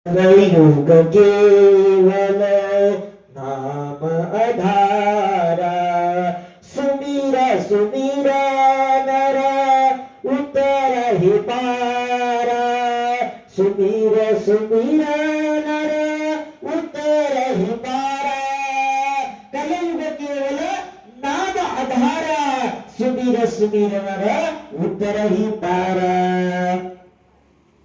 युग केवल नाम आधारा सुमिरा सुमिरा नर उतरहि पारा सुमिर सुमिर नर उतरहि पारा कलयुग केवल नाम आधारा सुमिर सुमिर नर उतरहि पारा।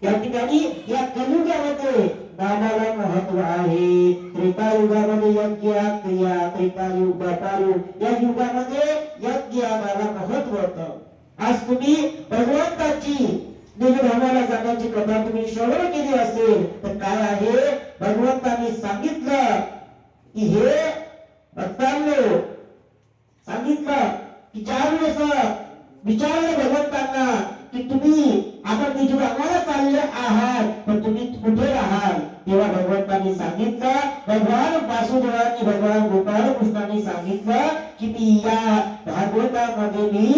या ठिकाणी या कलियुगामध्ये नामाला महत्व आहे। त्रेतायुगामध्ये यज्ञ क्रिया, त्रेतायुग द्वापारयुग या युगामध्ये यज्ञाला महत्व होतं। आज तुम्ही भगवंताची निजधामाला जाण्याची कथा तुम्ही श्रवण केली असेल तर काय आहे, भगवंताने सांगितलं की हे भक्तांनो, सांगितलं की 4 वेळेस विचारलं भगवंतांना की तुम्ही आता निजधामाला चालले आहात पण तुम्ही कुठे राहाल। तेव्हा भगवंतांनी सांगितलं, भगवान वासुदेवांनी भगवान गोपाळ कृष्णाने सांगितलं की मी या भागवतामध्ये मी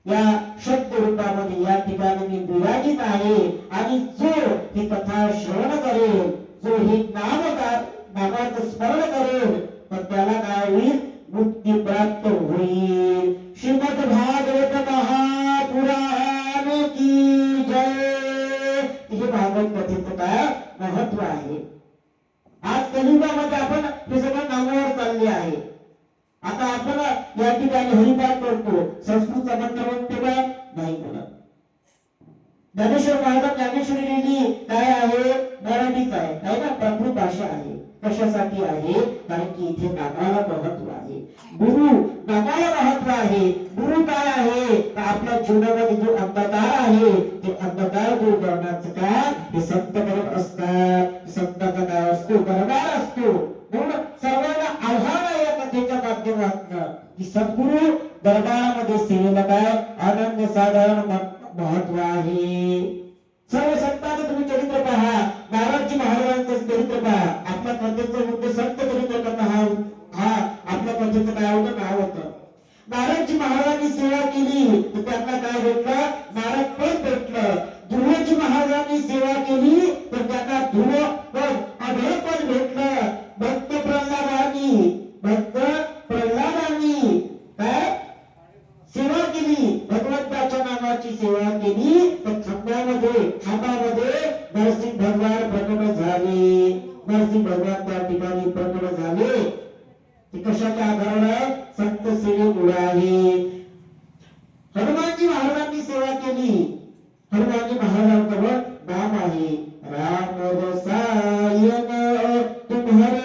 या शब्द रूपामध्ये या ठिकाणी मी विराजित आहे आणि जो ही कथा श्रवण करेल, जो ही नामाचं स्मरण करेल तर त्याला काय होईल, मुक्ती प्राप्त होईल। श्रीमद भागवत महापुराण की जय। हे भागवत कथेचं काय महत्व आहे। आज कलियुगामध्ये आपण हे सगळं नामावर चालले आहे। आता आपण या ठिकाणी हरिपाठ करतो, संस्कृतचा मंत्र म्हणतो का नाही म्हणत। ज्ञानेश्वर महाराज ज्ञानेश्वरी लिहिली काय आहे, मराठीच आहे ना, प्राकृत भाषा आहे। कशासाठी आहे, कारण की इथे नामाला महत्व आहे, गुरु नामाला महत्व आहे। गुरु काय आहे तर आपल्या जीवनामध्ये जो अंधकार आहे ते अंधकार दूर करण्याचं काम हे संत करत असतात। संतांचा काय असतो, दरबार असतो। म्हणून सर्वांना आव्हान आहे या कथेच्या माध्यमातून की सद्गुरु दरबारामध्ये सेवेला काय अनन्य साधारण महत्व आहे। सर्व संतांचं तुम्ही चरित्र पहा, नारदजी महाराजांचं चरित्र पहा। आपल्या कथेचं मुद्दे संत चरित्र कथा हा आपल्या कथेचं काय होतं, नाव होतं। नारदजी महाराजांनी सेवा केली तर त्यांना काय भेटलं, नारद पद भेटलं। ध्रुवजी महाराजांनी सेवा केली तर त्यांना ध्रुव पद अभय पद भेटलं। भक्त प्रल्हादांनी काय सेवा केली, भगवंताच्या नामाची सेवा केली तर खांबामध्ये नरसिंह भगवान प्रकट झाले। नरसिंह भगवान त्या ठिकाणी प्रकट झाले ते कशाच्या आधारावर, संत सेवेमुळे आहे। हनुमानजी महाराजांनी सेवा केली, हनुमानजी महाराजांकडे नाम आहे, राम रसायन तुम्हारे